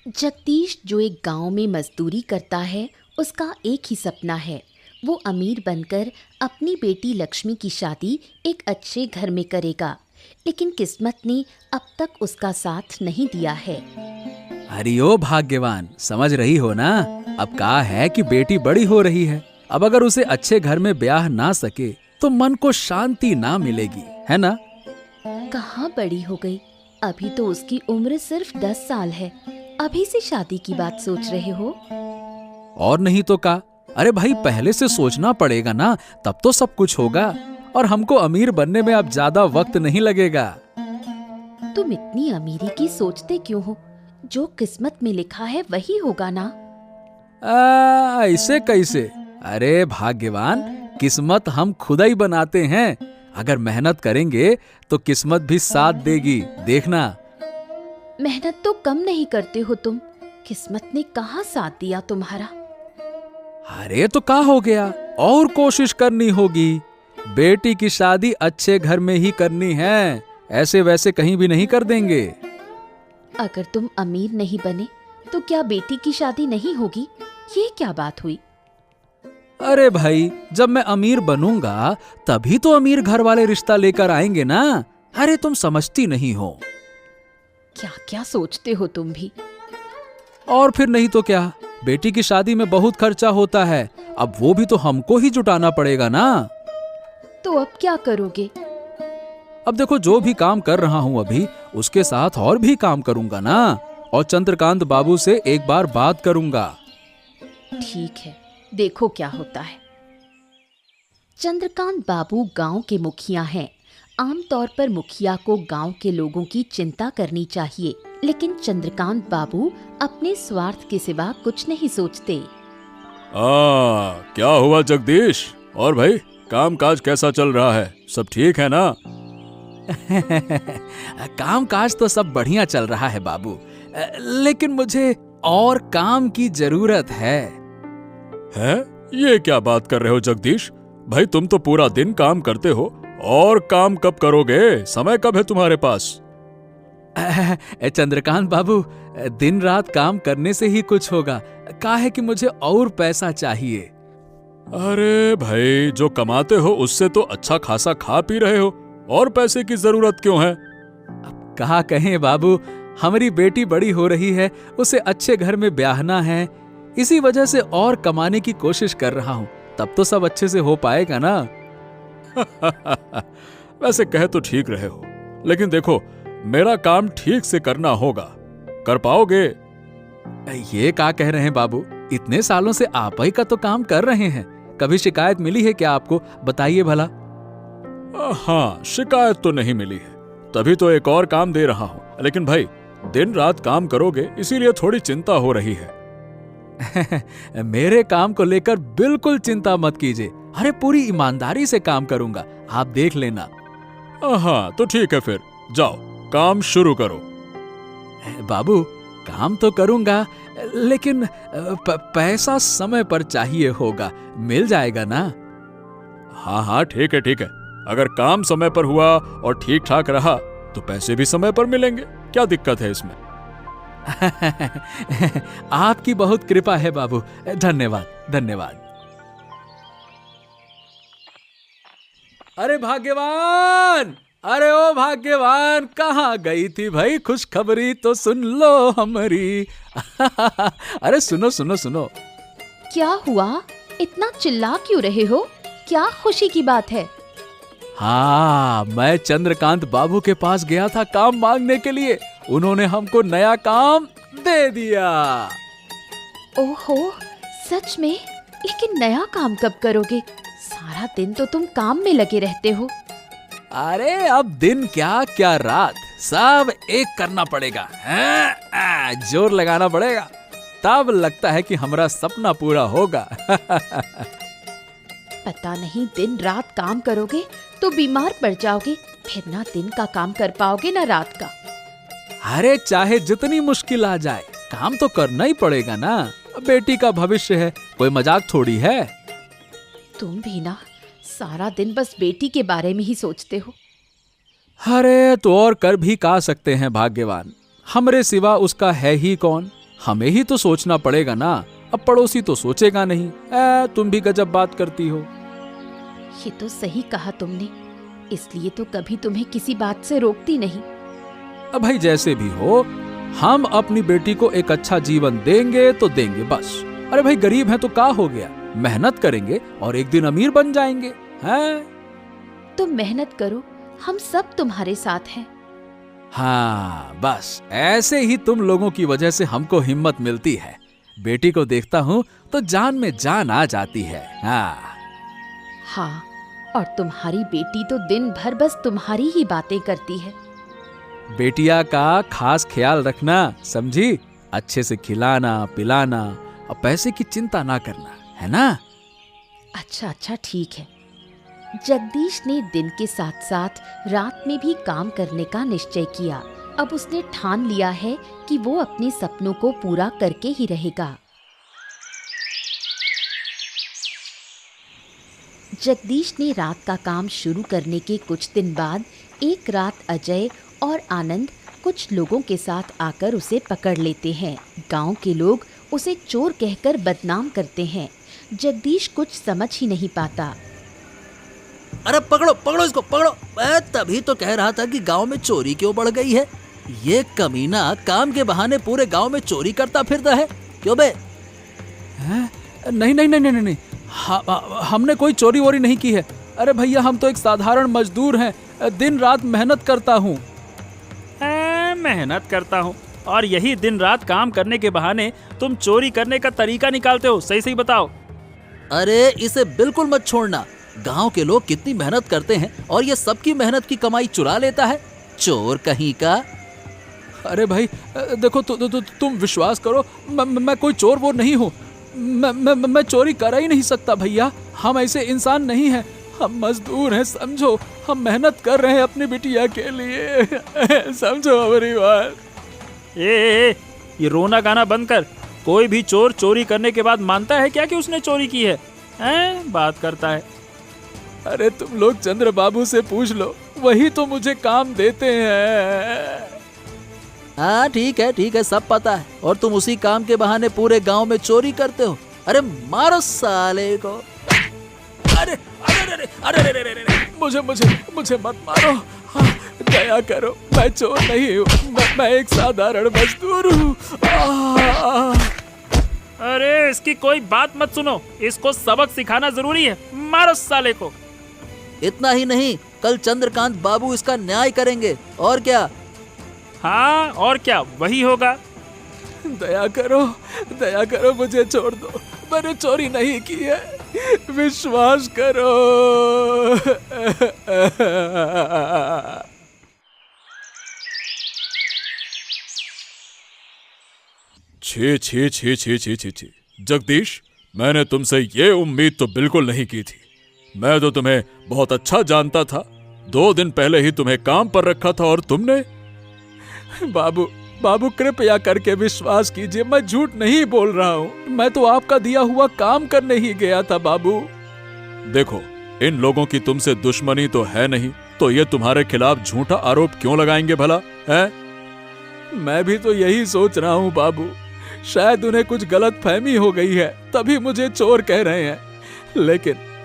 जगदीश जो एक गांव में मजदूरी करता है, उसका एक ही सपना है। वो अमीर बनकर अपनी बेटी लक्ष्मी की शादी एक अच्छे घर में करेगा, लेकिन किस्मत ने अब तक उसका साथ नहीं दिया है। अरे ओ भाग्यवान, समझ रही हो ना? अब कहा है कि बेटी बड़ी हो रही है। अब अगर उसे अच्छे घर में ब्याह ना सके तो मन को शांति ना मिलेगी, है ना? कहाँ बड़ी हो गई? अभी तो उसकी उम्र सिर्फ 10 साल है। अभी से शादी की बात सोच रहे हो? और नहीं तो का। अरे भाई, पहले से सोचना पड़ेगा ना, तब तो सब कुछ होगा। और हमको अमीर बनने में अब ज्यादा वक्त नहीं लगेगा। तुम इतनी अमीरी की सोचते क्यों हो? जो किस्मत में लिखा है वही होगा ना। ऐसे कैसे? अरे भाग्यवान, किस्मत हम खुद ही बनाते हैं। अगर मेहनत करेंगे तो किस्मत भी साथ देगी, देखना। मेहनत तो कम नहीं करते हो तुम। किस्मत ने कहाँ साथ दिया तुम्हारा? अरे तो क्या हो गया, और कोशिश करनी होगी। बेटी की शादी अच्छे घर में ही करनी है, ऐसे वैसे कहीं भी नहीं कर देंगे। अगर तुम अमीर नहीं बने तो क्या बेटी की शादी नहीं होगी? ये क्या बात हुई? अरे भाई, जब मैं अमीर बनूंगा तभी तो अमीर घर वाले रिश्ता लेकर आएंगे ना। अरे तुम समझती नहीं हो। क्या क्या सोचते हो तुम भी। और फिर नहीं तो क्या, बेटी की शादी में बहुत खर्चा होता है। अब वो भी तो हमको ही जुटाना पड़ेगा ना। तो अब क्या करोगे? अब देखो, जो भी काम कर रहा हूं अभी, उसके साथ और भी काम करूंगा ना। और चंद्रकांत बाबू से एक बार बात करूंगा। ठीक है, देखो क्या होता है। चंद्रकांत बाबू गांव के मुखिया हैं। आमतौर पर मुखिया को गांव के लोगों की चिंता करनी चाहिए, लेकिन चंद्रकांत बाबू अपने स्वार्थ के सिवा कुछ नहीं सोचते। क्या हुआ जगदीश? और भाई, काम काज कैसा चल रहा है? सब ठीक है ना? काम काज तो सब बढ़िया चल रहा है बाबू, लेकिन मुझे और काम की जरूरत है। ये क्या बात कर रहे हो जगदीश? भाई, तुम तो पूरा दिन काम करते हो, और काम कब करोगे? समय कब है तुम्हारे पास? चंद्रकांत बाबू, दिन रात काम करने से ही कुछ होगा। क्या है कि मुझे और पैसा चाहिए। अरे भाई, जो कमाते हो उससे तो अच्छा खासा खा पी रहे हो, और पैसे की जरूरत क्यों है? अब कहा कहें बाबू, हमारी बेटी बड़ी हो रही है, उसे अच्छे घर में ब्याहना है। इसी वजह से और कमाने की कोशिश कर रहा हूँ, तब तो सब अच्छे से हो पाएगा ना। वैसे कहे तो ठीक रहे हो, लेकिन देखो, मेरा काम ठीक से करना होगा। कर पाओगे? ये क्या कह रहे हैं बाबू? इतने सालों से आप ही का तो काम कर रहे हैं। कभी शिकायत मिली है क्या आपको? बताइए भला। हाँ, शिकायत तो नहीं मिली है, तभी तो एक और काम दे रहा हूँ। लेकिन भाई, दिन रात काम करोगे, इसीलिए थोड़ी चिंता हो रही है। मेरे काम को लेकर बिल्कुल चिंता मत कीजिए। अरे पूरी ईमानदारी से काम करूंगा, आप देख लेना। हाँ तो ठीक है, फिर जाओ काम शुरू करो। बाबू, काम तो करूंगा, लेकिन पैसा समय पर चाहिए होगा। मिल जाएगा ना? हाँ ठीक है, ठीक है। अगर काम समय पर हुआ और ठीक ठाक रहा तो पैसे भी समय पर मिलेंगे। क्या दिक्कत है इसमें? आपकी बहुत कृपा है बाबू, धन्यवाद धन्यवाद। अरे भाग्यवान, अरे ओ भाग्यवान, कहाँ गई थी भाई? खुशखबरी तो सुन लो हमारी। अरे सुनो सुनो सुनो। क्या हुआ? इतना चिल्ला क्यों रहे हो? क्या खुशी की बात है? हाँ, मैं चंद्रकांत बाबू के पास गया था काम मांगने के लिए। उन्होंने हमको नया काम दे दिया। ओहो, सच में? लेकिन नया काम कब करोगे? सारा दिन तो तुम काम में लगे रहते हो। अरे अब दिन क्या क्या रात, सब एक करना पड़ेगा। जोर लगाना पड़ेगा, तब लगता है कि हमारा सपना पूरा होगा। पता नहीं, दिन रात काम करोगे तो बीमार पड़ जाओगे। फिर ना दिन का काम कर पाओगे ना रात का। अरे चाहे जितनी मुश्किल आ जाए, काम तो करना ही पड़ेगा ना। बेटी का भविष्य है, कोई मजाक थोड़ी है। तुम भी ना सारा दिन बस बेटी के बारे में ही सोचते हो। अरे तो और कर भी का सकते हैं भाग्यवान, हमरे सिवा उसका है ही कौन। हमें ही तो सोचना पड़ेगा ना, अब पड़ोसी तो सोचेगा नहीं। तुम भी गजब बात करती हो। ये तो सही कहा तुमने, इसलिए तो कभी तुम्हें किसी बात से रोकती नहीं। अब भाई जैसे भी हो, हम अपनी बेटी को एक अच्छा जीवन देंगे तो देंगे बस। अरे भाई गरीब हैं तो क्या हो गया, मेहनत करेंगे और एक दिन अमीर बन जाएंगे। हैं? तुम मेहनत करो, हम सब तुम्हारे साथ हैं। हाँ बस ऐसे ही तुम लोगों की वजह से हमको हिम्मत मिलती है। बेटी को देखता हूँ तो जान में जान आ जाती है। हाँ, और तुम्हारी बेटी तो दिन भर बस तुम्हारी ही बातें करती है। बेटिया का खास ख्याल रखना, समझी? अच्छे से खिलाना पिलाना और पैसे की चिंता ना करना, है ना? अच्छा अच्छा ठीक है। जगदीश ने दिन के साथ साथ रात में भी काम करने का निश्चय किया। अब उसने ठान लिया है कि वो अपने सपनों को पूरा करके ही रहेगा। जगदीश ने रात का काम शुरू करने के कुछ दिन बाद एक रात अजय और आनंद कुछ लोगों के साथ आकर उसे पकड़ लेते हैं। गांव के लोग उसे चोर कहकर बदनाम करते हैं। जगदीश कुछ समझ ही नहीं पाता। अरे पकड़ो पकड़ो इसको पकड़ो। मैं तभी तो कह रहा था कि गांव में चोरी क्यों बढ़ गई है। ये कमीना काम के बहाने पूरे गांव में चोरी करता फिरता है। क्यों बे? नहीं नहीं नहीं नहीं नहीं, हमने कोई चोरी वोरी नहीं की है। अरे भैया हम तो एक साधारण मजदूर हैं, दिन रात मेहनत करता हूँ। मेहनत करता हूँ और यही दिन रात काम करने के बहाने तुम चोरी करने का तरीका निकालते हो। सही सही बताओ। अरे इसे बिल्कुल मत छोड़ना। गांव के लोग कितनी मेहनत करते हैं और ये सबकी मेहनत की कमाई चुरा लेता है, चोर कहीं का। अरे भाई देखो तुम विश्वास करो, मैं कोई चोर वोर नहीं हूँ। मैं चोरी कर ही नहीं सकता भैया, हम ऐसे इंसान नहीं हैं। हम मजदूर हैं, समझो। हम मेहनत कर रहे हैं अपनी बिटिया के लिए। समझो हमारी बात। ये रोना गाना बंद कर। कोई भी चोर चोरी करने के बाद मानता है क्या कि उसने चोरी की है? बात करता है। अरे तुम लोग चंद्र बाबू से पूछ लो, वही तो मुझे काम देते हैं। हाँ ठीक है सब पता है। और तुम उसी काम के बहाने पूरे गांव में चोरी करते हो। अरे मारो साले को। अरे अरे अरे अरे अरे अरे अरे मुझे मत मारो। हाँ, दया करो, मैं चोर नहीं हूँ, मैं एक साधारण मजदूर हूँ। अरे इसकी कोई बात मत सुनो, इसको सबक सिखाना जरूरी है। मारो साले को। इतना ही नहीं, कल चंद्रकांत बाबू इसका न्याय करेंगे। और क्या? हाँ और क्या, वही होगा। दया करो मुझे छोड़ दो, मैंने चोरी नहीं की है, विश्वास करो। छी छी छी छी छी छी छी। जगदीश, मैंने तुमसे ये उम्मीद तो बिल्कुल नहीं की थी। मैं तो तुम्हें बहुत अच्छा जानता था। 2 दिन पहले ही तुम्हें काम पर रखा था और तुमने। बाबू कृपया करके विश्वास कीजिए, मैं झूठ नहीं बोल रहा हूँ। मैं तो आपका दिया हुआ काम करने ही गया था बाबू। देखो, इन लोगों की तुमसे दुश्मनी तो है नहीं, तो ये तुम्हारे खिलाफ झूठा आरोप क्यों लगाएंगे भला? है? मैं भी तो यही सोच रहा हूँ बाबू। शायद उन्हें कुछ गलत फहमी हो गई है, तभी मुझे चोर कह रहे हैं।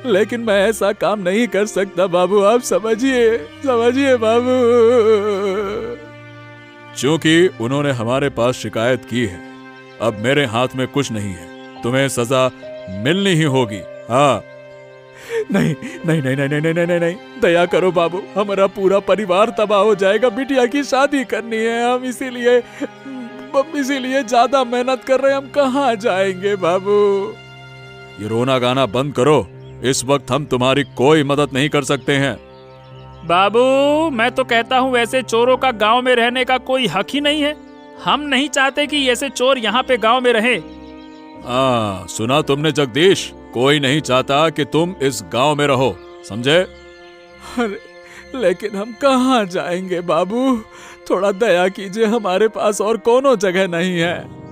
लेकिन मैं ऐसा काम नहीं कर सकता बाबू, आप समझिए बाबू। क्योंकि उन्होंने हमारे पास शिकायत की है, अब मेरे हाथ में कुछ नहीं है, तुम्हें सजा मिलनी ही होगी। हाँ। नहीं, दया करो बाबू, हमारा पूरा परिवार तबाह हो जाएगा। बिटिया की शादी करनी है, हम इसीलिए ज्यादा मेहनत कर रहे हैं। हम कहाँ जाएंगे बाबू? ये रोना गाना बंद करो। इस वक्त हम तुम्हारी कोई मदद नहीं कर सकते हैं। बाबू, मैं तो कहता हूँ वैसे चोरों का गांव में रहने का कोई हक ही नहीं है। हम नहीं चाहते कि ऐसे चोर यहाँ पे गांव में रहे। सुना तुमने जगदीश, कोई नहीं चाहता कि तुम इस गांव में रहो, समझे? अरे लेकिन हम कहाँ जाएंगे बाबू? थोड़ा दया कीजिए, हमारे पास और कोनो जगह नहीं है।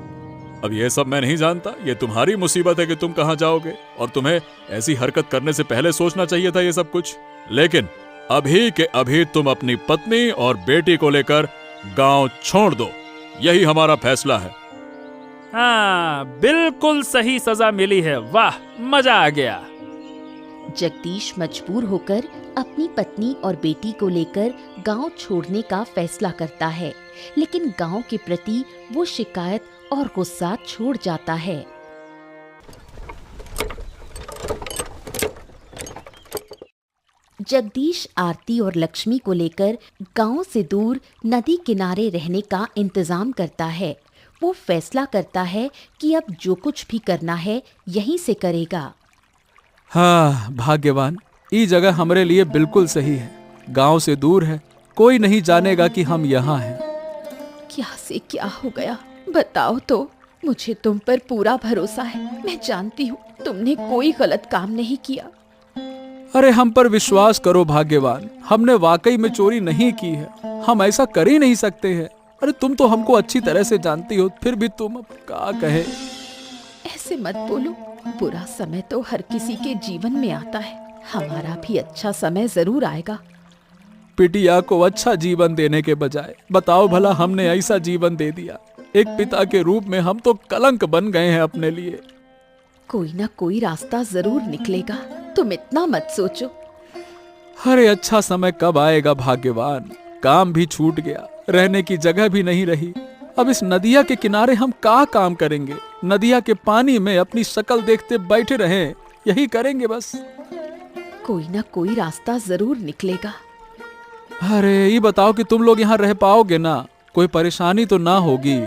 अब ये सब मैं नहीं जानता, ये तुम्हारी मुसीबत है कि तुम कहाँ जाओगे, और तुम्हें ऐसी हरकत करने से पहले सोचना चाहिए था ये सब कुछ। लेकिन अभी के अभी तुम अपनी पत्नी और बेटी को लेकर गांव छोड़ दो, यही हमारा फैसला है। हाँ, बिल्कुल सही सजा मिली है। वाह, मजा आ गया। जगदीश मजबूर होकर अपनी पत्नी और बेटी को लेकर गांव छोड़ने का फैसला करता है, लेकिन गांव के प्रति वो शिकायत और गुस्सा छोड़ जाता है। जगदीश आरती और लक्ष्मी को लेकर गांव से दूर नदी किनारे रहने का इंतजाम करता है। वो फैसला करता है कि अब जो कुछ भी करना है यहीं से करेगा। हाँ भाग्यवान, ये जगह हमारे लिए बिल्कुल सही है। गांव से दूर है, कोई नहीं जानेगा कि हम यहाँ हैं। क्या से क्या हो गया बताओ तो। मुझे तुम पर पूरा भरोसा है। मैं जानती हूँ तुमने कोई गलत काम नहीं किया। अरे हम पर विश्वास करो भाग्यवान, हमने वाकई में चोरी नहीं की है। हम ऐसा कर ही नहीं सकते हैं। अरे तुम तो हमको अच्छी तरह से जानती हो, फिर भी तुम अब क्या कहे। ऐसे मत बोलो। बुरा समय तो हर किसी के जीवन में आता है। हमारा भी अच्छा समय जरूर आएगा। बिटिया को अच्छा जीवन देने के बजाय बताओ भला हमने ऐसा जीवन दे दिया। एक पिता के रूप में हम तो कलंक बन गए हैं अपने लिए। कोई ना कोई रास्ता जरूर निकलेगा, तुम इतना मत सोचो। अरे अच्छा समय कब आएगा भाग्यवान। काम भी छूट गया, रहने की जगह भी नहीं रही। अब इस नदिया के किनारे हम क्या काम करेंगे। नदिया के पानी में अपनी शक्ल देखते बैठे रहें, यही करेंगे बस। कोई ना कोई रास्ता जरूर निकलेगा। अरे ये बताओ कि तुम लोग यहाँ रह पाओगे ना? कोई परेशानी तो ना होगी?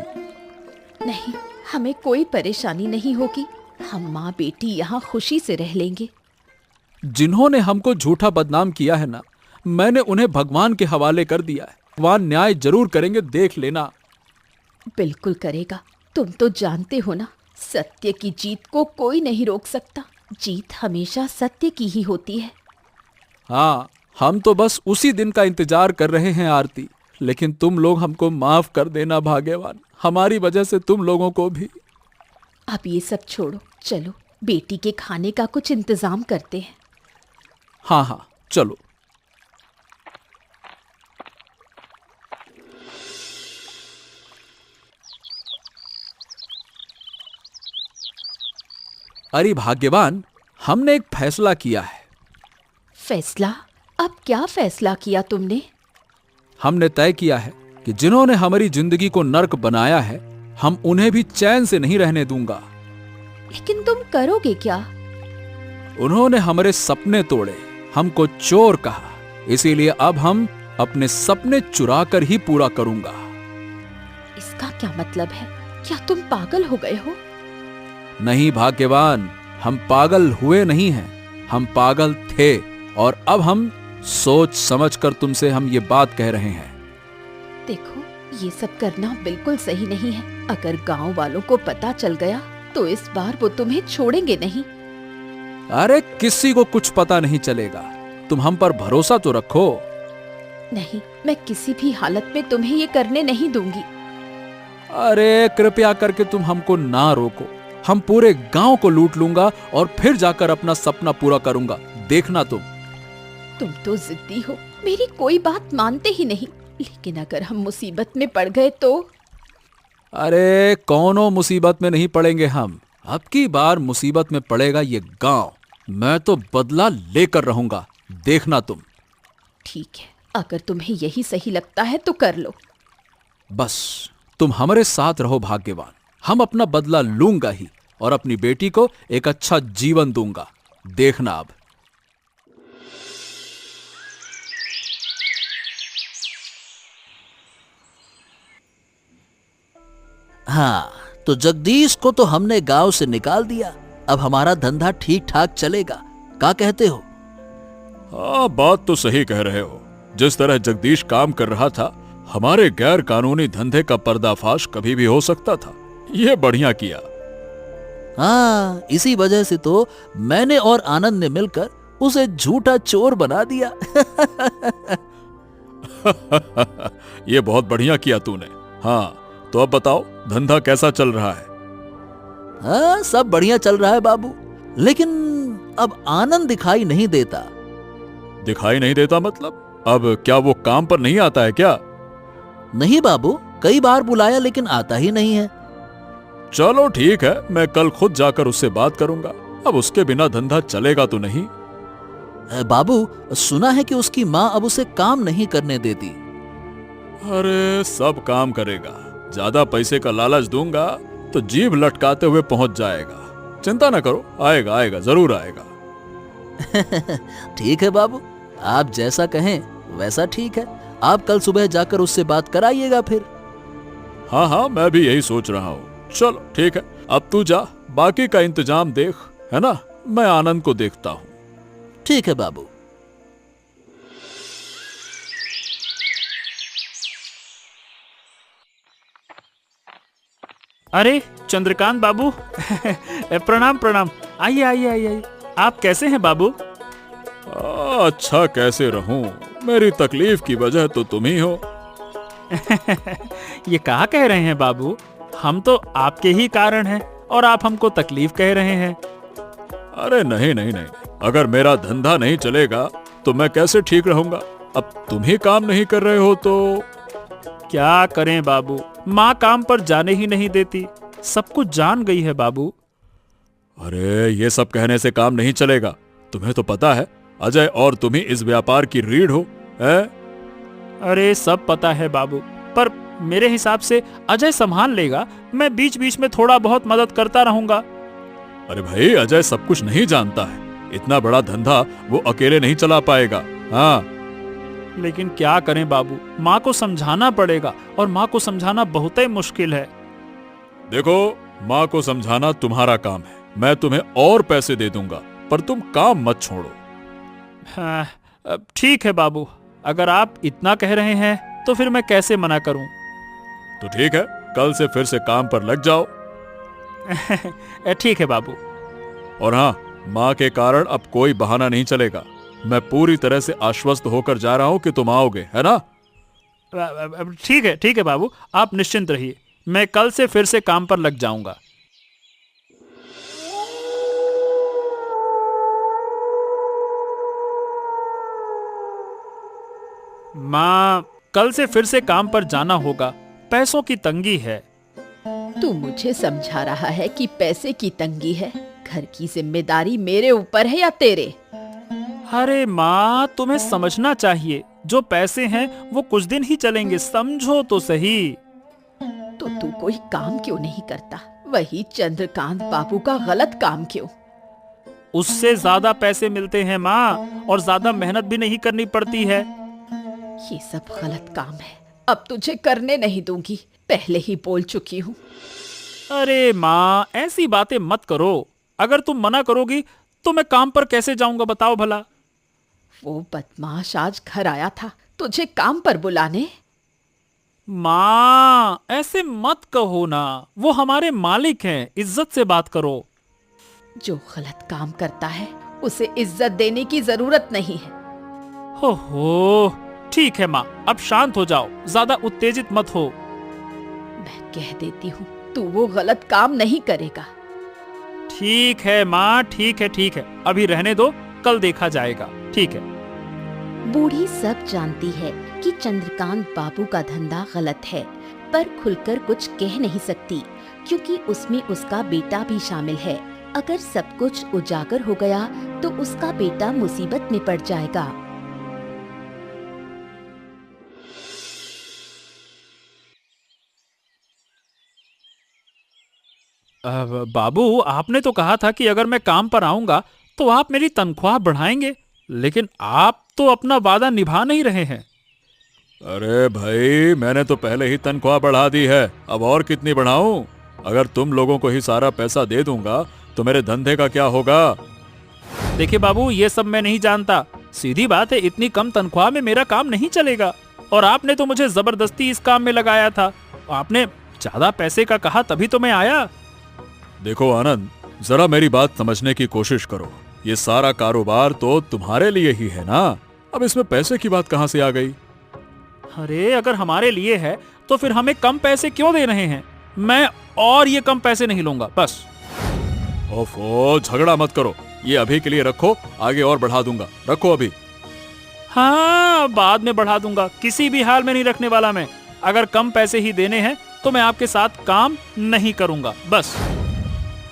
नहीं, हमें कोई परेशानी नहीं होगी। हम माँ बेटी यहाँ खुशी से रह लेंगे। जिन्होंने हमको झूठा बदनाम किया है ना, मैंने उन्हें भगवान के हवाले कर दिया है। भगवान न्याय जरूर करेंगे, देख लेना। बिल्कुल करेगा। तुम तो जानते हो ना, सत्य की जीत को कोई नहीं रोक सकता। जीत हमेशा सत्य की ही होती है। हाँ, हम तो बस उसी दिन का इंतजार कर रहे हैं आरती। लेकिन तुम लोग हमको माफ कर देना भाग्यवान। हमारी वजह से तुम लोगों को भी। अब ये सब छोड़ो, चलो बेटी के खाने का कुछ इंतजाम करते हैं। हाँ हाँ चलो। अरे भाग्यवान, हमने एक फैसला किया है। फैसला? अब क्या फैसला किया तुमने? हमने तय किया है कि जिन्होंने हमारी जिंदगी को नर्क बनाया है, हम उन्हें भी चैन से नहीं रहने दूंगा। लेकिन तुम करोगे क्या? उन्होंने हमारे सपने तोड़े, हमको चोर कहा, इसीलिए अब हम अपने सपने चुरा कर ही पूरा करूंगा। इसका क्या मतलब है? क्या तुम पागल हो गए हो? नहीं भाग्यवान, हम पागल हुए नहीं हैं, हम पागल थे और अब हम सोच समझ कर तुमसे हम ये बात कह रहे हैं। देखो, ये सब करना बिल्कुल सही नहीं है। अगर गांव वालों को पता चल गया तो इस बार वो तुम्हें छोड़ेंगे नहीं। अरे किसी को कुछ पता नहीं चलेगा, तुम हम पर भरोसा तो रखो। नहीं, मैं किसी भी हालत में तुम्हें ये करने नहीं दूंगी। अरे कृपया करके तुम हमको ना रोको। हम पूरे गांव को लूट लूंगा और फिर जाकर अपना सपना पूरा करूंगा, देखना तुम तो जिद्दी हो, मेरी कोई बात मानते ही नहीं। लेकिन अगर हम मुसीबत में पड़ गए तो? अरे कौनो मुसीबत में नहीं पड़ेंगे हम। अब की बार मुसीबत में पड़ेगा ये गांव। मैं तो बदला लेकर रहूंगा, देखना तुम। ठीक है, अगर तुम्हें यही सही लगता है तो कर लो। बस तुम हमारे साथ रहो भाग्यवान। हम अपना बदला लूंगा ही और अपनी बेटी को एक अच्छा जीवन दूंगा, देखना अब। हाँ, तो जगदीश को तो हमने गांव से निकाल दिया। अब हमारा धंधा ठीक ठाक चलेगा, क्या कहते हो? हाँ, बात तो सही कह रहे हो। जिस तरह जगदीश काम कर रहा था, हमारे गैर कानूनी धंधे का पर्दाफाश कभी भी हो सकता था। ये बढ़िया किया। हाँ, इसी वजह से तो मैंने और आनंद ने मिलकर उसे झूठा चोर बना दिया। ये बहुत बढ़िया किया तूने। हाँ, तो अब बताओ धंधा कैसा चल रहा है? हाँ, सब बढ़िया चल रहा है बाबू, लेकिन अब आनंद दिखाई नहीं देता। दिखाई नहीं देता मतलब? अब क्या वो काम पर नहीं आता है क्या? नहीं बाबू, कई बार बुलाया लेकिन आता ही नहीं है। चलो ठीक है, मैं कल खुद जाकर उससे बात करूंगा। अब उसके बिना धंधा चलेगा तो नहीं। बाबू, सुना है कि उसकी माँ अब उसे काम नहीं करने देती। अरे सब काम करेगा, ज्यादा पैसे का लालच दूंगा तो जीभ लटकाते हुए पहुंच जाएगा। चिंता न करो, आएगा आएगा, जरूर आएगा। ठीक है बाबू, आप जैसा कहें वैसा ठीक है। आप कल सुबह जाकर उससे बात कराइएगा फिर। हाँ हाँ, मैं भी यही सोच रहा हूँ। चलो ठीक है, अब तू जा, बाकी का इंतजाम देख, है ना? मैं आनंद को देखता हूँ। ठीक है बाबू। अरे चंद्रकांत बाबू प्रणाम प्रणाम। आइए आइए आइए आइए। आप कैसे हैं बाबू? अच्छा कैसे रहूं, मेरी तकलीफ की वजह तो तुम ही हो। ये कहा कह रहे हैं बाबू? हम तो आपके ही कारण हैं और आप हमको तकलीफ कह रहे हैं। अरे नहीं नहीं नहीं, अगर मेरा धंधा नहीं चलेगा तो मैं कैसे ठीक रहूंगा? अब तुम ही काम नहीं कर रहे हो तो क्या करें बाबू, माँ काम पर जाने ही नहीं देती, सब कुछ जान गई है बाबू। अरे ये सब कहने से काम नहीं चलेगा। तुम्हें तो पता है अजय और तुम ही इस व्यापार की रीढ़ हो, है? अरे सब पता है बाबू, पर मेरे हिसाब से अजय संभाल लेगा, मैं बीच बीच में थोड़ा बहुत मदद करता रहूंगा। अरे भाई, अजय सब कुछ नहीं जानता है, इतना बड़ा धंधा वो अकेले नहीं चला पाएगा। हाँ, लेकिन क्या करें बाबू, माँ को समझाना पड़ेगा और माँ को समझाना बहुत ही मुश्किल है। देखो, माँ को समझाना तुम्हारा काम है, मैं तुम्हें और पैसे दे दूंगा, पर तुम काम मत छोड़ो। हाँ, अब ठीक है बाबू, अगर आप इतना कह रहे हैं तो फिर मैं कैसे मना करूं। तो ठीक है, कल से फिर से काम पर लग जाओ। ठीक है बाबू। और हाँ, माँ के कारण अब कोई बहाना नहीं चलेगा। मैं पूरी तरह से आश्वस्त होकर जा रहा हूं कि तुम आओगे, है ना? ठीक है बाबू, आप निश्चिंत रहिए, मैं कल से फिर से काम पर लग जाऊंगा। माँ, कल से फिर से काम पर जाना होगा, पैसों की तंगी है। तू मुझे समझा रहा है कि पैसे की तंगी है? घर की जिम्मेदारी मेरे ऊपर है या तेरे? अरे माँ, तुम्हें समझना चाहिए, जो पैसे हैं वो कुछ दिन ही चलेंगे, समझो तो सही। तो तू कोई काम क्यों नहीं करता? वही चंद्रकांत बाबू का गलत काम क्यों? उससे ज्यादा पैसे मिलते हैं माँ, और ज्यादा मेहनत भी नहीं करनी पड़ती है। ये सब गलत काम है, अब तुझे करने नहीं दूंगी, पहले ही बोल चुकी हूँ। अरे माँ, ऐसी बातें मत करो, अगर तुम मना करोगी तो मैं काम पर कैसे जाऊंगा बताओ भला। वो बदमाश आज घर आया था तुझे काम पर बुलाने। माँ, ऐसे मत कहो ना, वो हमारे मालिक हैं, इज्जत से बात करो। जो गलत काम करता है उसे इज्जत देने की जरूरत नहीं है। हो, ठीक है माँ, अब शांत हो जाओ, ज्यादा उत्तेजित मत हो। मैं कह देती हूँ, तू वो गलत काम नहीं करेगा। ठीक है माँ, ठीक है, अभी रहने दो, कल देखा जाएगा, ठीक है। बूढ़ी सब जानती है कि चंद्रकांत बाबू का धंधा गलत है, पर खुलकर कुछ कह नहीं सकती, क्योंकि उसमें उसका बेटा भी शामिल है। अगर सब कुछ उजागर हो गया तो उसका बेटा मुसीबत में पड़ जाएगा। बाबू, आपने तो कहा था कि अगर मैं काम पर आऊंगा तो आप मेरी तनख्वाह बढ़ाएंगे, लेकिन आप तो अपना वादा निभा नहीं रहे हैं। अरे भाई, मैंने तो पहले ही तनख्वाह बढ़ा दी है, अब और कितनी बढ़ाऊं? अगर तुम लोगों को ही सारा पैसा दे दूंगा तो मेरे धंधे का क्या होगा? देखिए बाबू, ये सब मैं नहीं जानता, सीधी बात है, इतनी कम तनख्वाह में मेरा काम नहीं चलेगा, और आपने तो मुझे जबरदस्ती इस काम में लगाया था। आपने ज्यादा पैसे का कहा तभी तो मैं आया। देखो आनंद, जरा मेरी बात समझने की कोशिश करो, ये सारा कारोबार तो तुम्हारे लिए ही है ना, अब इसमें पैसे की बात कहां से आ गई? अरे अगर हमारे लिए है तो फिर हमें कम पैसे क्यों दे रहे हैं? मैं और ये कम पैसे नहीं लूंगा, बस। ओफो, झगड़ा मत करो, ये अभी के लिए रखो, आगे और बढ़ा दूंगा, रखो अभी। हाँ, बाद में बढ़ा दूंगा, किसी भी हाल में नहीं रखने वाला मैं। अगर कम पैसे ही देने हैं तो मैं आपके साथ काम नहीं करूंगा, बस।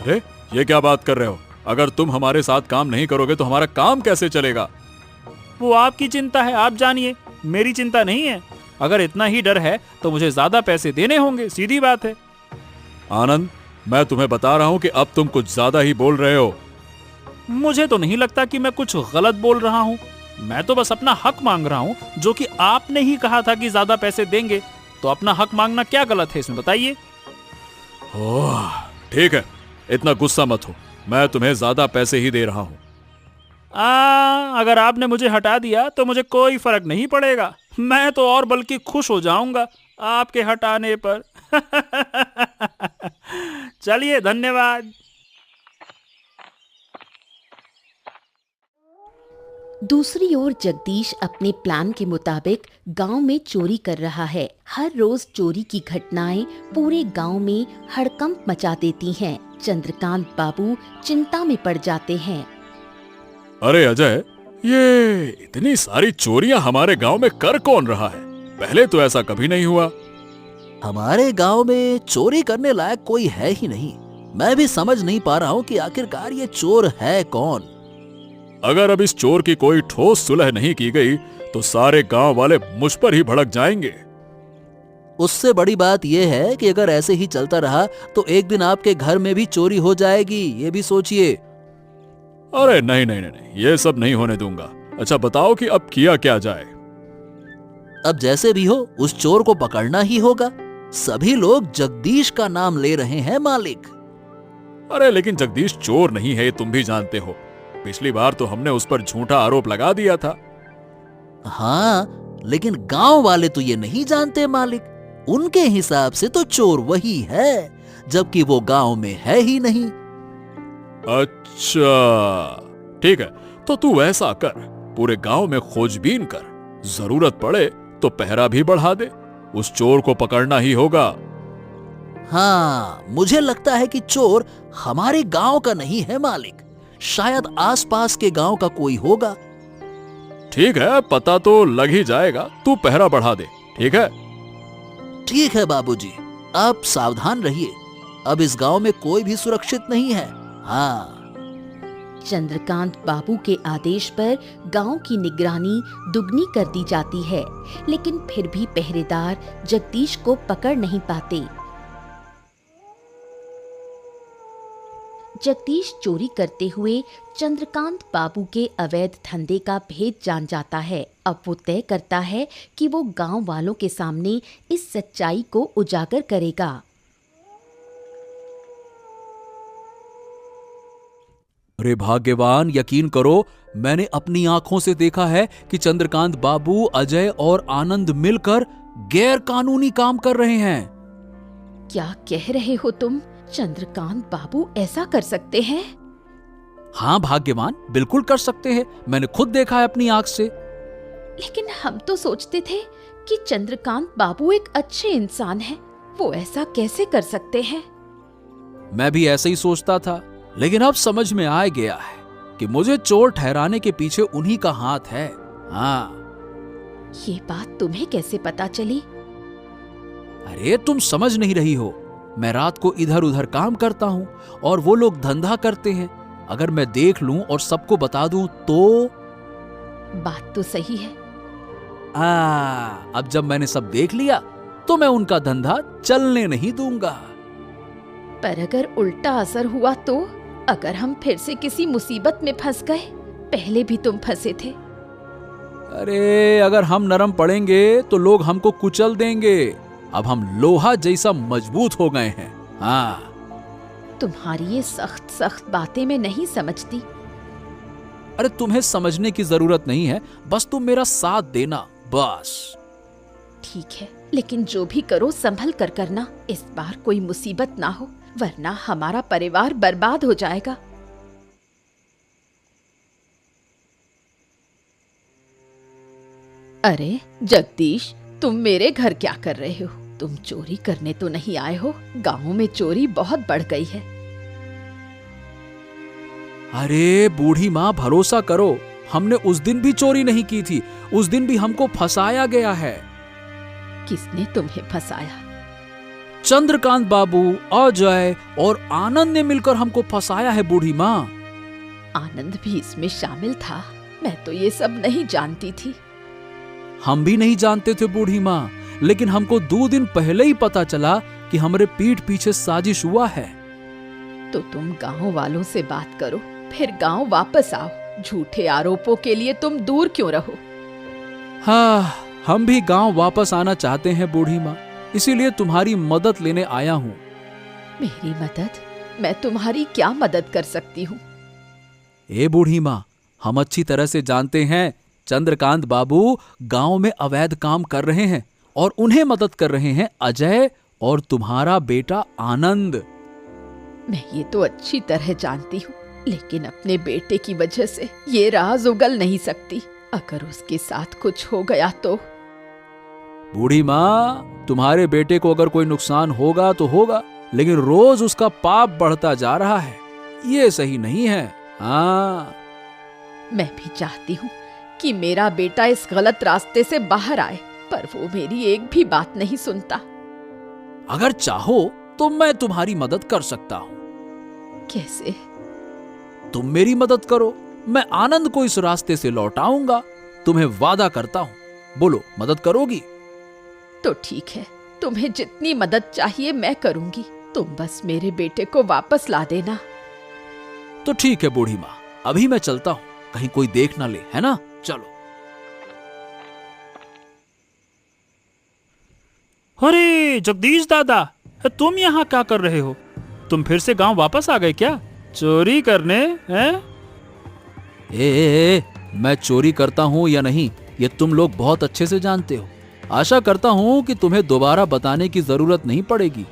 अरे ये क्या बात कर रहे हो? अगर तुम हमारे साथ काम नहीं करोगे तो हमारा काम कैसे चलेगा? वो आपकी चिंता है, आप जानिए, मेरी चिंता नहीं है। अगर इतना ही डर है तो मुझे ज्यादा पैसे देने होंगे, सीधी बात है। आनंद, मैं तुम्हें बता रहा हूं कि अब तुम कुछ ज्यादा ही बोल रहे हो। मुझे तो नहीं लगता कि मैं कुछ गलत बोल रहा हूँ। मैं तो बस अपना हक मांग रहा हूँ, जो कि आपने ही कहा था कि ज्यादा पैसे देंगे। तो अपना हक मांगना क्या गलत है इसमें, बताइए। ओह, ठीक है, इतना गुस्सा मत हो, मैं तुम्हें ज्यादा पैसे ही दे रहा हूं। अगर आपने मुझे हटा दिया तो मुझे कोई फर्क नहीं पड़ेगा। मैं तो और बल्कि खुश हो जाऊंगा आपके हटाने पर। चलिए, धन्यवाद। दूसरी ओर जगदीश अपने प्लान के मुताबिक गांव में चोरी कर रहा है। हर रोज चोरी की घटनाएं पूरे गांव में हड़कंप मचा देती हैं। चंद्रकांत बाबू चिंता में पड़ जाते हैं। अरे अजय, ये इतनी सारी चोरियां हमारे गांव में कर कौन रहा है? पहले तो ऐसा कभी नहीं हुआ। हमारे गांव में चोरी करने लायक कोई है ही नहीं। मैं भी समझ नहीं पा रहा हूँ कि आखिरकार ये चोर है कौन। अगर अब इस चोर की कोई ठोस सुलह नहीं की गई तो सारे गांव वाले मुझ पर ही भड़क जाएंगे। उससे बड़ी बात यह है कि अगर ऐसे ही चलता रहा तो एक दिन आपके घर में भी चोरी हो जाएगी, ये भी सोचिए। अरे नहीं नहीं नहीं, ये सब नहीं होने दूंगा। अच्छा बताओ कि अब किया क्या जाए? अब जैसे भी हो उस चोर को पकड़ना ही होगा। सभी लोग जगदीश का नाम ले रहे हैं मालिक। अरे लेकिन जगदीश चोर नहीं है, ये तुम भी जानते हो। पिछली बार तो हमने उस पर झूठा आरोप लगा दिया था। हाँ, लेकिन गांव वाले तो ये नहीं जानते मालिक। उनके हिसाब से तो चोर वही है, जबकि वो गांव में है ही नहीं। अच्छा ठीक है, तो तू ऐसा कर, पूरे गांव में खोजबीन कर, जरूरत पड़े तो पहरा भी बढ़ा दे। उस चोर को पकड़ना ही होगा। हाँ, मुझे लगता है कि चोर हमारे गांव का नहीं है मालिक, शायद आसपास के गांव का कोई होगा। ठीक है, पता तो लग ही जाएगा, तू पहरा बढ़ा दे। ठीक है? ठीक है बाबूजी, आप सावधान रहिए। अब इस गांव में कोई भी सुरक्षित नहीं है। हाँ। चंद्रकांत बाबू के आदेश पर गांव की निगरानी दुगनी कर दी जाती है, लेकिन फिर भी पहरेदार जगदीश को पकड़ नहीं पाते। जगदीश चोरी करते हुए चंद्रकांत बाबू के अवैध धंधे का भेद जान जाता है। अब वो तय करता है कि वो गांव वालों के सामने इस सच्चाई को उजागर करेगा। अरे भाग्यवान, यकीन करो, मैंने अपनी आंखों से देखा है कि चंद्रकांत बाबू, अजय और आनंद मिलकर गैर कानूनी काम कर रहे हैं। क्या कह रहे हो तुम? चंद्रकांत बाबू ऐसा कर सकते हैं? हाँ भाग्यवान, बिल्कुल कर सकते हैं। मैंने खुद देखा है अपनी आंख से। लेकिन हम तो सोचते थे कि चंद्रकांत बाबू एक अच्छे इंसान हैं। वो ऐसा कैसे कर सकते हैं? मैं भी ऐसे ही सोचता था, लेकिन अब समझ में आ गया है कि मुझे चोर ठहराने के पीछे उन्हीं का हाथ है। हाँ। ये बात तुम्हें कैसे पता चली? अरे तुम समझ नहीं रही हो। मैं रात को इधर उधर काम करता हूँ और वो लोग धंधा करते हैं। अगर मैं देख लूं और सबको बता दूं तो? बात तो सही है। अब जब मैंने सब देख लिया तो मैं उनका धंधा चलने नहीं दूंगा। पर अगर उल्टा असर हुआ तो? अगर हम फिर से किसी मुसीबत में फंस गए? पहले भी तुम फंसे थे। अरे अगर हम नरम पड़ेंगे तो लोग हमको कुचल देंगे। अब हम लोहा जैसा मजबूत हो गए हैं। हाँ। तुम्हारी ये सख्त सख्त बातें मैं नहीं समझती। अरे तुम्हें समझने की जरूरत नहीं है, बस तुम मेरा साथ देना, बस। ठीक है, लेकिन जो भी करो संभल कर करना। इस बार कोई मुसीबत ना हो, वरना हमारा परिवार बर्बाद हो जाएगा। अरे जगदीश, तुम मेरे घर क्या कर रहे हो? तुम चोरी करने तो नहीं आए हो? गांव में चोरी बहुत बढ़ गई है। अरे बूढ़ी माँ, भरोसा करो, हमने उस दिन भी चोरी नहीं की थी। उस दिन भी हमको फंसाया गया है। किसने तुम्हें फंसाया? चंद्रकांत बाबू, अजय और आनंद ने मिलकर हमको फंसाया है बूढ़ी माँ। आनंद भी इसमें शामिल था। मैं तो ये सब नहीं जानती थी। हम भी नहीं जानते थे बूढ़ी माँ, लेकिन हमको 2 दिन पहले ही पता चला कि हमारे पीठ पीछे साजिश हुआ है। तो तुम गांव वालों से बात करो, फिर गांव वापस आओ। झूठे आरोपों के लिए तुम दूर क्यों रहो? हाँ, हम भी गांव वापस आना चाहते हैं बूढ़ी माँ, इसीलिए तुम्हारी मदद लेने आया हूँ। मेरी मदद? मैं तुम्हारी क्या मदद कर सकती हूँ? ए बूढ़ी माँ, हम अच्छी तरह से जानते हैं चंद्रकांत बाबू गांव में अवैध काम कर रहे हैं और उन्हें मदद कर रहे हैं अजय और तुम्हारा बेटा आनंद। मैं ये तो अच्छी तरह जानती हूँ, लेकिन अपने बेटे की वजह से ये राज उगल नहीं सकती। अगर उसके साथ कुछ हो गया तो? बूढ़ी माँ, तुम्हारे बेटे को अगर कोई नुकसान होगा तो होगा, लेकिन रोज उसका पाप बढ़ता जा रहा है। ये सही नहीं है। हाँ, मैं भी चाहती हूँ कि मेरा बेटा इस गलत रास्ते से बाहर आए, पर वो मेरी एक भी बात नहीं सुनता। अगर चाहो तो मैं तुम्हारी मदद कर सकता हूँ। कैसे? तुम मेरी मदद करो, मैं आनंद को इस रास्ते से लौटाऊंगा। तुम्हें वादा करता हूँ। बोलो, मदद करोगी? तो ठीक है, तुम्हें जितनी मदद चाहिए मैं करूंगी। तुम बस मेरे बेटे को वापस ला देना। तो ठीक है बूढ़ी माँ, अभी मैं चलता हूँ, कहीं कोई देख ना ले, है ना? चलो। अरे जगदीश दादा, तुम यहाँ क्या कर रहे हो? तुम फिर से गांव वापस आ गए क्या? चोरी करने? हैं? मैं चोरी करता हूँ या नहीं, ये तुम लोग बहुत अच्छे से जानते हो। आशा करता हूँ कि तुम्हें दोबारा बताने की जरूरत नहीं पड़ेगी।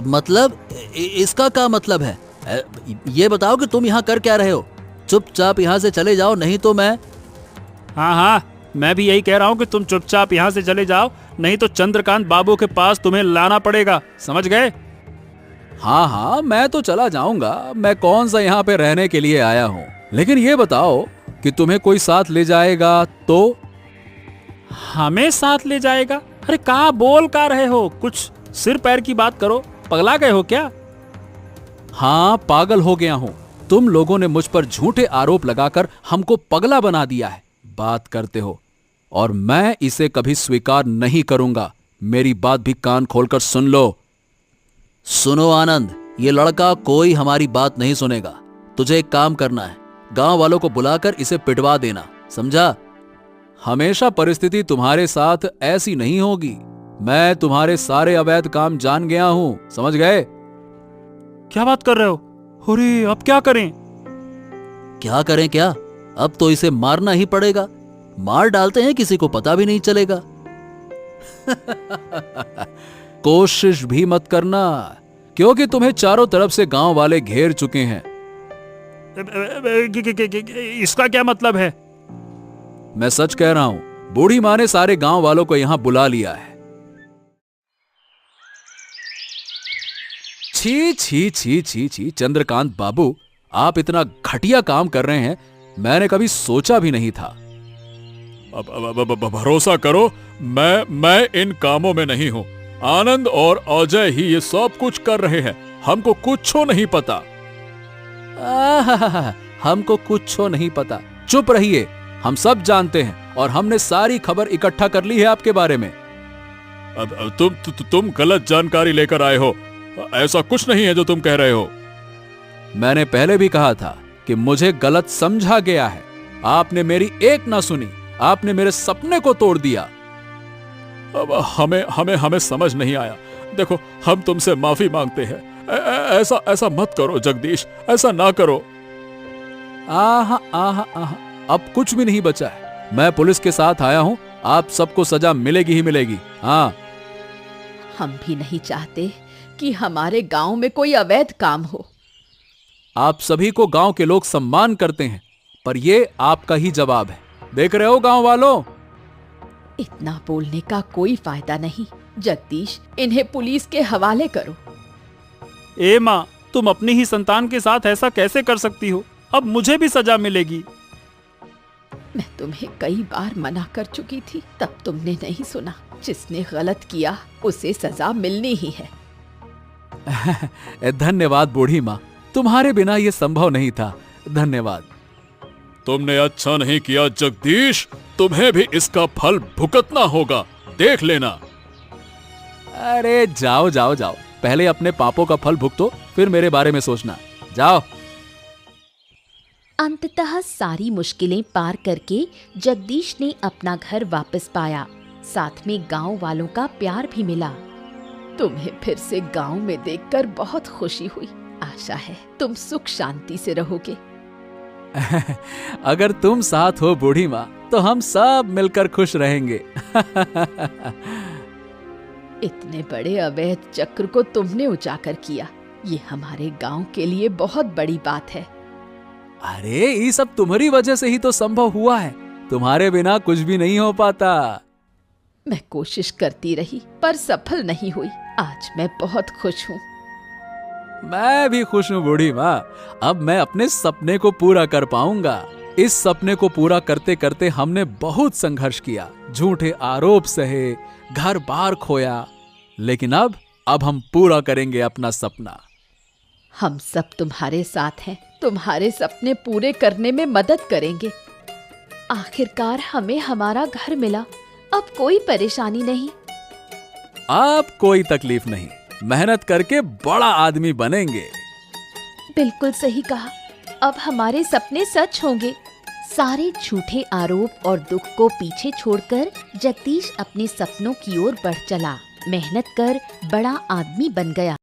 मतलब इसका क्या मतलब है? ये बताओ कि तुम यहाँ कर क्या रहे हो? चुपचाप यहाँ से चले जाओ, नहीं तो मैं... हाँ हाँ, मैं भी यही कह रहा हूँ कि तुम चुपचाप यहाँ से चले जाओ, नहीं तो चंद्रकांत बाबू के पास तुम्हें लाना पड़ेगा। समझ गए? हाँ हाँ, मैं तो चला जाऊंगा। मैं कौन सा यहाँ पे रहने के लिए आया हूँ। लेकिन ये बताओ कि तुम्हें कोई साथ ले जाएगा तो? हमें साथ ले जाएगा? अरे कहाँ बोल का रहे हो? कुछ सिर पैर की बात करो। पगला गए हो क्या? हाँ, पागल हो गया हूँ। तुम लोगों ने मुझ पर झूठे आरोप लगाकर हमको पगला बना दिया है। बात करते हो और मैं इसे कभी स्वीकार नहीं करूंगा। मेरी बात भी कान खोलकर सुन लो। सुनो आनंद, ये लड़का कोई हमारी बात नहीं सुनेगा। तुझे एक काम करना है, गांव वालों को बुलाकर इसे पिटवा देना, समझा? हमेशा परिस्थिति तुम्हारे साथ ऐसी नहीं होगी। मैं तुम्हारे सारे अवैध काम जान गया हूं, समझ गए? क्या बात कर रहे हो? अरे अब क्या करें? क्या करें क्या? अब तो इसे मारना ही पड़ेगा। मार डालते हैं, किसी को पता भी नहीं चलेगा। कोशिश भी मत करना, क्योंकि तुम्हें चारों तरफ से गांव वाले घेर चुके हैं। इसका क्या मतलब है? मैं सच कह रहा हूं, बूढ़ी माँ ने सारे गांव वालों को यहां बुला लिया है। छी छी छी छी छी, चंद्रकांत बाबू, आप इतना घटिया काम कर रहे हैं, मैंने कभी सोचा भी नहीं था। भरोसा करो, मैं इन कामों में नहीं हूं। आनंद और अजय ही ये सब कुछ कर रहे हैं। हमको कुछ नहीं पता। हमको कुछ नहीं पता। चुप रहिए, हम सब जानते हैं और हमने सारी खबर इकट्ठा कर ली है आपके बारे में। तुम गलत जानकारी लेकर आए हो। ऐसा कुछ नहीं है जो तुम कह रहे हो। मैंने पहले भी कहा था कि मुझे गलत समझा गया है। आपने मेरी एक ना सुनी, आपने मेरे सपने को तोड़ दिया। अब हमें समझ नहीं आया। देखो, हम तुमसे माफी मांगते हैं। ऐसा मत करो जगदीश, ऐसा ना करो। आहा आहा आहा, अब कुछ भी नहीं बचा है। मैं पुलिस के साथ आया हूं, आप सबको सजा मिलेगी ही मिलेगी। हाँ, हम भी नहीं चाहते कि हमारे गांव में कोई अवैध काम हो। आप सभी को गांव के लोग सम्मान करते हैं, पर ये आपका ही जवाब है। देख रहे हो गांव वालों? इतना बोलने का कोई फायदा नहीं। जगदीश, इन्हें पुलिस के हवाले करो। ए माँ, तुम अपनी ही संतान के साथ ऐसा कैसे कर सकती हो? अब मुझे भी सजा मिलेगी। मैं तुम्हें कई बार मना कर चुकी थी, तब तुमने नहीं सुना। जिसने गलत किया उसे सजा मिलनी ही है। धन्यवाद बूढ़ी माँ, तुम्हारे बिना ये संभव नहीं था। धन्यवाद। तुमने अच्छा नहीं किया जगदीश, तुम्हें भी इसका फल भुगतना होगा, देख लेना। अरे जाओ जाओ जाओ, पहले अपने पापों का फल भुगतो, फिर मेरे बारे में सोचना। जाओ। अंततः सारी मुश्किलें पार करके जगदीश ने अपना घर वापस पाया। साथ में गांव वालों का प्यार भी मिला। तुम्हें फिर से गांव में देखकर बहुत खुशी हुई। आशा है तुम सुख शांति से रहोगे। अगर तुम साथ हो बूढ़ी माँ, तो हम सब मिलकर खुश रहेंगे। इतने बड़े अवैध चक्र को तुमने उजागर किया, ये हमारे गांव के लिए बहुत बड़ी बात है। अरे ये सब तुम्हारी वजह से ही तो संभव हुआ है, तुम्हारे बिना कुछ भी नहीं हो पाता। मैं कोशिश करती रही पर सफल नहीं हुई। आज मैं बहुत खुश हूँ। मैं भी खुश हूँ बूढ़ी माँ। अब मैं अपने सपने को पूरा कर पाऊंगा। इस सपने को पूरा करते करते हमने बहुत संघर्ष किया, झूठे आरोप सहे, घर बार खोया, लेकिन अब हम पूरा करेंगे अपना सपना। हम सब तुम्हारे साथ हैं, तुम्हारे सपने पूरे करने में मदद करेंगे। आखिरकार हमें हमारा घर मिला, अब कोई परेशानी नहीं। अब कोई तकलीफ नहीं, मेहनत करके बड़ा आदमी बनेंगे। बिल्कुल सही कहा, अब हमारे सपने सच होंगे। सारे झूठे आरोप और दुख को पीछे छोड़कर जगदीश अपने सपनों की ओर बढ़ चला। मेहनत कर बड़ा आदमी बन गया।